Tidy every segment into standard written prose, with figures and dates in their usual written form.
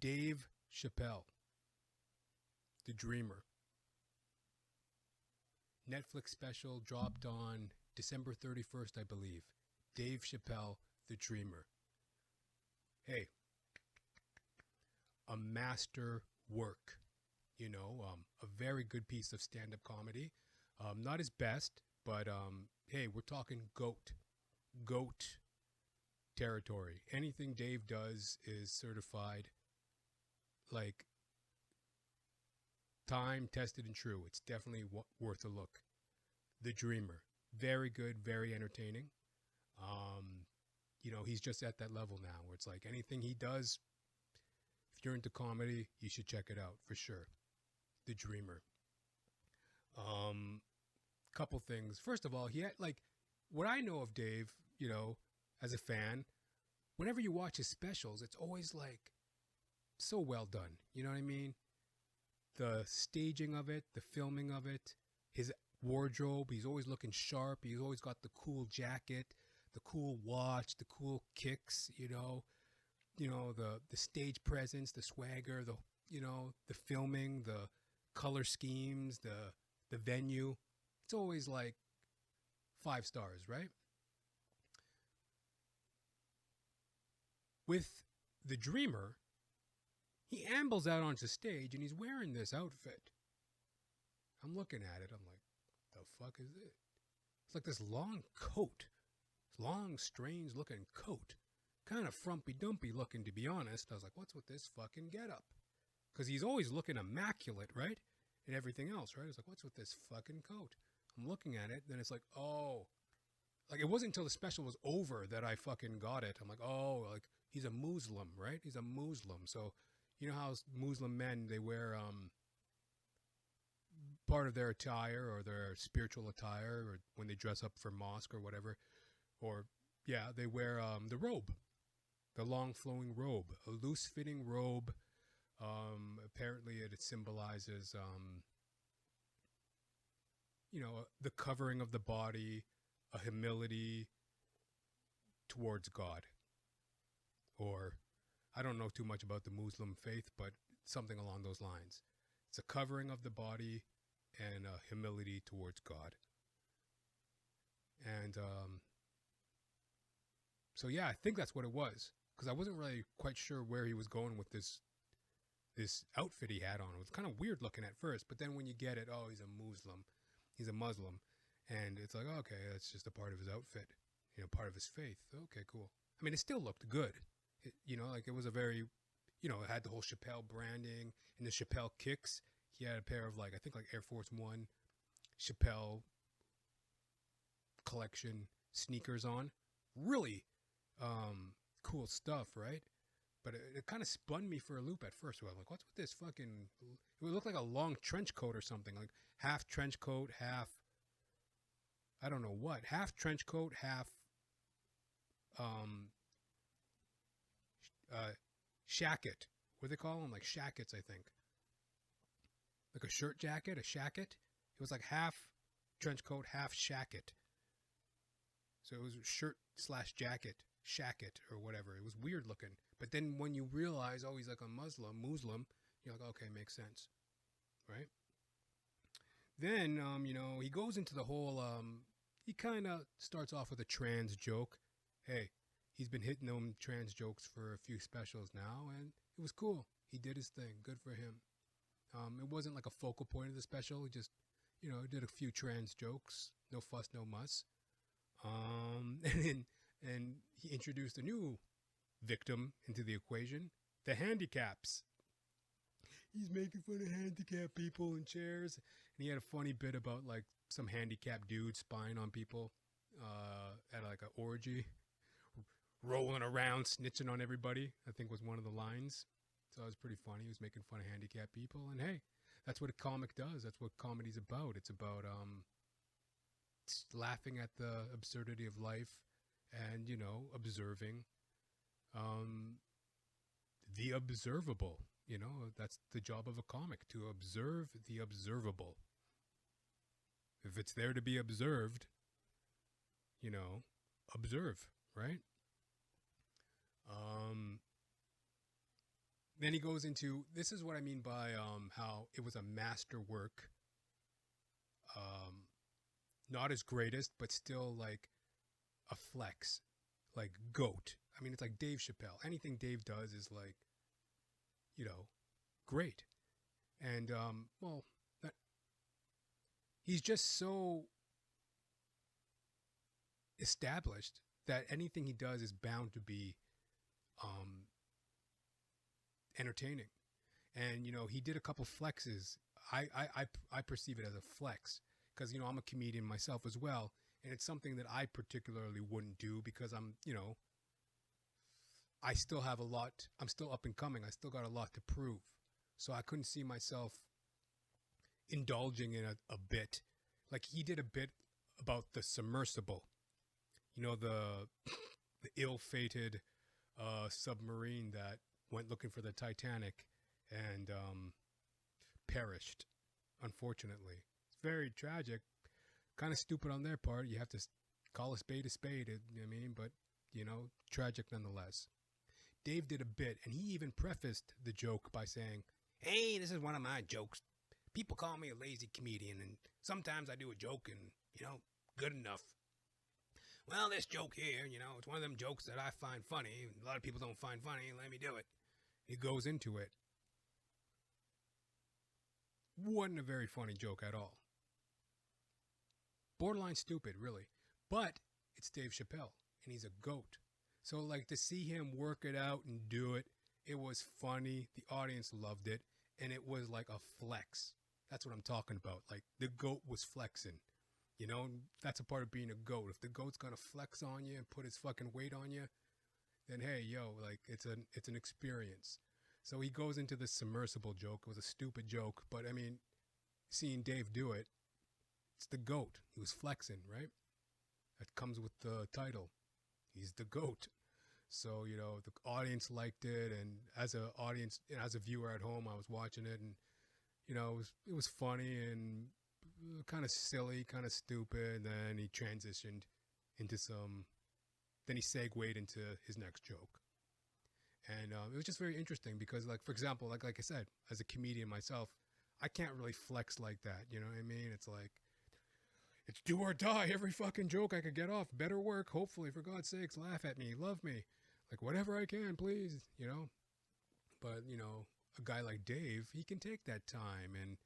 Dave Chappelle, the Dreamer. Netflix special dropped on December 31st, I believe. Dave Chappelle, the Dreamer. Hey, a master work, a very good piece of stand-up comedy. Not his best, but hey, we're talking goat territory. Anything Dave does is certified, like, time tested and true. It's definitely worth a look. The Dreamer, very good, very entertaining. He's just at that level now where it's like anything he does, if you're into comedy, you should check it out for sure. The Dreamer. Couple things. First of all, he had, like, what I know of Dave, as a fan, whenever you watch his specials, it's always like so well done. You know what I mean? The staging of it, the filming of it, his wardrobe, he's always looking sharp. He's always got the cool jacket, the cool watch, the cool kicks, the stage presence, the swagger, the filming, the color schemes, the venue. It's always like 5 stars, right? With the Dreamer, he ambles out onto stage and he's wearing this outfit. I'm looking at it. I'm like, the fuck is it? It's like this long coat. Long, strange looking coat. Kind of frumpy dumpy looking, to be honest. I was like, what's with this fucking getup? Because he's always looking immaculate, right? And everything else, right? I was like, what's with this fucking coat? I'm looking at it. Then it's like, oh. Like, it wasn't until the special was over that I fucking got it. I'm like, oh, like, he's a Muslim, right? He's a Muslim. So, you know how Muslim men, they wear part of their attire or their spiritual attire, or when they dress up for mosque or whatever, or yeah, they wear the robe, the long flowing robe, a loose fitting robe. Apparently it symbolizes the covering of the body, a humility towards God, or I don't know too much about the Muslim faith, but something along those lines. It's a covering of the body and a humility towards God. And so yeah, I think that's what it was, because I wasn't really quite sure where he was going with this outfit he had on. It was kind of weird looking at first, but then when you get it, oh, he's a Muslim, and it's like, okay, that's just a part of his outfit, part of his faith. Okay, cool. I mean, it still looked good. Like it was a very, it had the whole Chappelle branding and the Chappelle kicks. He had a pair of, like, I think like Air Force One Chappelle collection sneakers on. Really cool stuff, right? But it kind of spun me for a loop at first. So I'm like, what's with this fucking... It would look like a long trench coat or something. Like half trench coat, half... I don't know what. Half trench coat, half... Shacket. What do they call them? Like shackets, I think. Like a shirt jacket, a shacket. It was like half trench coat, half shacket. So it was shirt / jacket, shacket or whatever. It was weird looking. But then when you realize, oh, he's like a Muslim, you're like, okay, makes sense, right? Then, he goes into the whole, he kind of starts off with a trans joke. Hey, he's been hitting them trans jokes for a few specials now, and it was cool. He did his thing. Good for him. It wasn't like a focal point of the special. He just, did a few trans jokes. No fuss, no muss. And he introduced a new victim into the equation, the handicaps. He's making fun of handicapped people in chairs. And he had a funny bit about, like, some handicapped dude spying on people at, like, an orgy. Rolling around, snitching on everybody, I think was one of the lines. So it was pretty funny. He was making fun of handicapped people. And hey, that's what a comic does. That's what comedy's about. It's about laughing at the absurdity of life and, observing the observable. That's the job of a comic, to observe the observable. If it's there to be observed, observe, right? Then he goes into, this is what I mean by how it was a masterwork. Not his greatest, but still like a flex. Like GOAT. I mean, it's like Dave Chappelle. Anything Dave does is like, great. And, he's just so established that anything he does is bound to be entertaining. And he did a couple flexes. I perceive it as a flex because I'm a comedian myself as well, and it's something that I particularly wouldn't do because I still have a lot. I'm still up and coming. I still got a lot to prove. So I couldn't see myself indulging in a bit. Like he did a bit about the submersible. The ill-fated submarine that went looking for the Titanic and perished, unfortunately. It's very tragic. Kind of stupid on their part. You have to call a spade, you know what I mean? But, tragic nonetheless. Dave did a bit, and he even prefaced the joke by saying, "Hey, this is one of my jokes. People call me a lazy comedian, and sometimes I do a joke and, good enough. Well, this joke here, it's one of them jokes that I find funny. A lot of people don't find funny. Let me do it." He goes into it. Wasn't a very funny joke at all. Borderline stupid, really. But it's Dave Chappelle, and he's a GOAT. So, like, to see him work it out and do it, it was funny. The audience loved it, and it was like a flex. That's what I'm talking about. Like, the GOAT was flexing. That's a part of being a GOAT. If the GOAT's gonna flex on you and put his fucking weight on you, then hey, like, it's an experience. So he goes into this submersible joke. It was a stupid joke, but I mean, seeing Dave do it, it's the GOAT. He was flexing, right? That comes with the title. He's the GOAT. So, the audience liked it, and as a audience, as a viewer at home, I was watching it, and it was funny and kind of silly, kind of stupid. And then he transitioned into then he segued into his next joke. And it was just very interesting because, like, for example, like I said, as a comedian myself, I can't really flex like that. You know what I mean? It's like, it's do or die. Every fucking joke I could get off. Better work, hopefully, for God's sakes. Laugh at me. Love me. Like, whatever I can, please, But, a guy like Dave, he can take that time and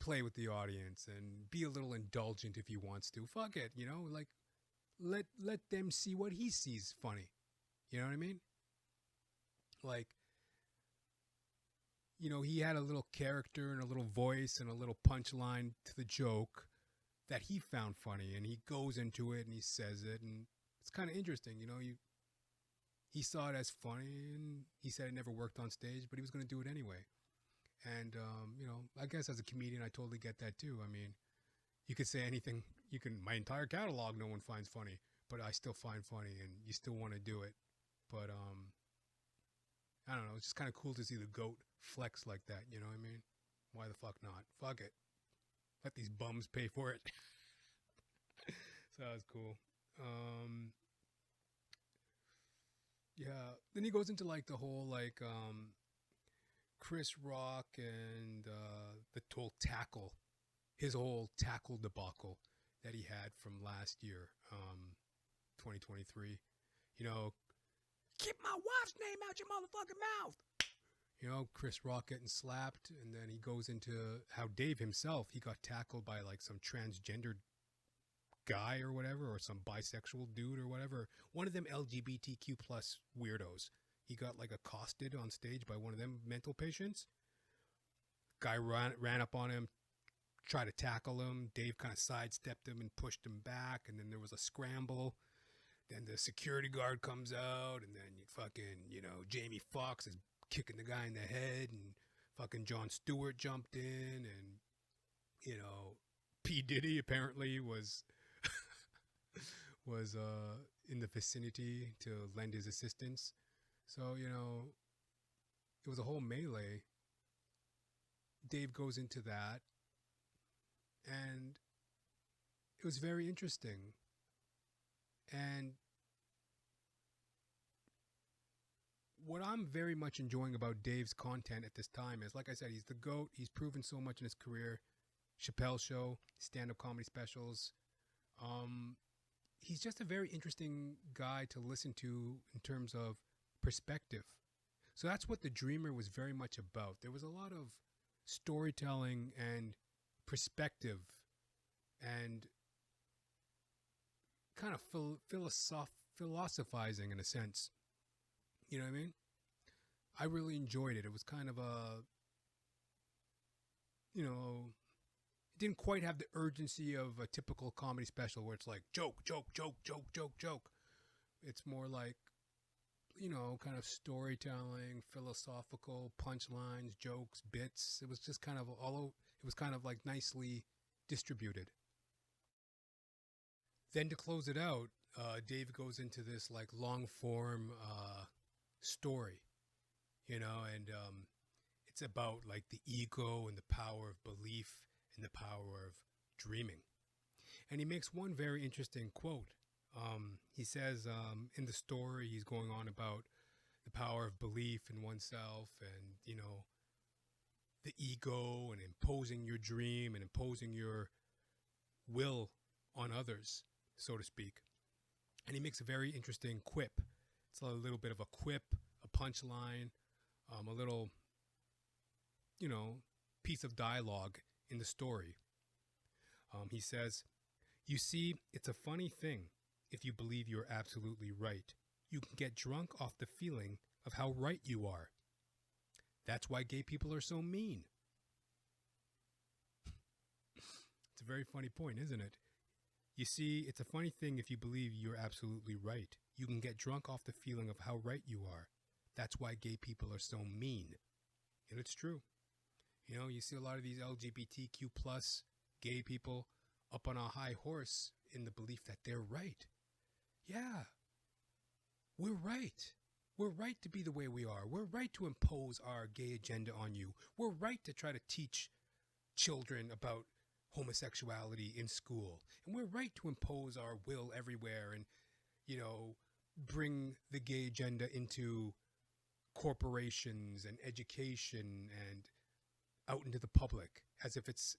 play with the audience and be a little indulgent if he wants to. Fuck it, like, let them see what he sees funny. You know what I mean? Like, he had a little character and a little voice and a little punchline to the joke that he found funny, and he goes into it and he says it, and it's kind of interesting. He saw it as funny, and he said it never worked on stage, but he was going to do it anyway. And, I guess as a comedian, I totally get that too. I mean, you could say anything. My entire catalog no one finds funny, but I still find funny, and you still want to do it. But, I don't know. It's just kind of cool to see the GOAT flex like that. You know what I mean? Why the fuck not? Fuck it. Let these bums pay for it. So that was cool. Yeah. Then he goes into like the whole like Chris Rock and the whole tackle, his whole tackle debacle that he had from last year, 2023. Keep my wife's name out your motherfucking mouth. Chris Rock getting slapped, and then he goes into how Dave himself, he got tackled by like some transgender guy or whatever, or some bisexual dude or whatever. One of them LGBTQ plus weirdos. He got like accosted on stage by one of them mental patients. Guy ran up on him, tried to tackle him. Dave kind of sidestepped him and pushed him back, and then there was a scramble. Then the security guard comes out, and then Jamie Foxx is kicking the guy in the head, and fucking Jon Stewart jumped in, and P. Diddy apparently was in the vicinity to lend his assistance. So, it was a whole melee. Dave goes into that, and it was very interesting. And what I'm very much enjoying about Dave's content at this time is, like I said, he's the GOAT. He's proven so much in his career. Chappelle Show, stand-up comedy specials. He's just a very interesting guy to listen to in terms of perspective. So that's what The Dreamer was very much about. There was a lot of storytelling and perspective and kind of philosophizing in a sense. You know what I mean? I really enjoyed it. It was kind of a, you know, it didn't quite have the urgency of a typical comedy special where it's like joke, joke, joke, joke, joke, joke. It's more like, you know, kind of storytelling, philosophical, punchlines, jokes, bits. It was just kind of it was kind of like nicely distributed. Then to close it out, Dave goes into this like long form story, you know, and it's about like the ego and the power of belief and the power of dreaming. And he makes one very interesting quote. He says in the story, he's going on about the power of belief in oneself and, you know, the ego and imposing your dream and imposing your will on others, so to speak. And he makes a very interesting quip. It's a little bit of a quip, a punchline, a little, you know, piece of dialogue in the story. He says, "You see, it's a funny thing. If you believe you're absolutely right, you can get drunk off the feeling of how right you are. That's why gay people are so mean." It's a very funny point, isn't it? You see, it's a funny thing if you believe you're absolutely right. You can get drunk off the feeling of how right you are. That's why gay people are so mean. And it's true. You know, you see a lot of these LGBTQ plus gay people up on a high horse in the belief that they're right. Yeah, we're right. We're right to be the way we are. We're right to impose our gay agenda on you. We're right to try to teach children about homosexuality in school. And we're right to impose our will everywhere and, you know, bring the gay agenda into corporations and education and out into the public as if it's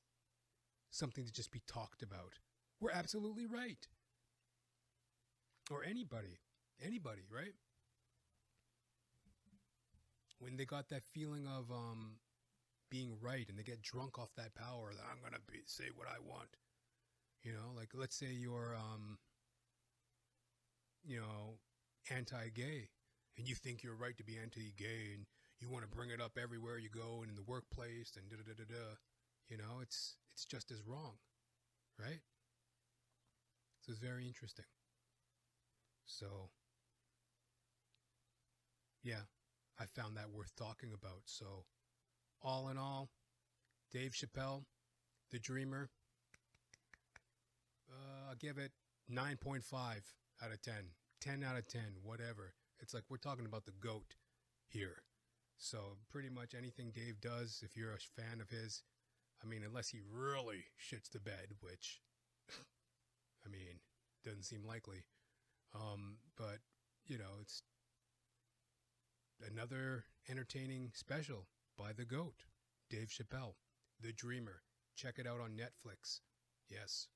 something to just be talked about. We're absolutely right. Or anybody, right? When they got that feeling of being right and they get drunk off that power that I'm going to say what I want. You know, like let's say you're, you know, anti-gay and you think you're right to be anti-gay and you want to bring it up everywhere you go and in the workplace and da-da-da-da-da. You know, it's just as wrong, right? So it's very interesting. So, yeah, I found that worth talking about. So, all in all, Dave Chappelle, The Dreamer, I'll give it 9.5 out of 10, 10 out of 10, whatever. It's like we're talking about the GOAT here. So pretty much anything Dave does, if you're a fan of his, I mean, unless he really shits the bed, which, I mean, doesn't seem likely. But, you know, it's another entertaining special by the GOAT, Dave Chappelle, The Dreamer. Check it out on Netflix. Yes.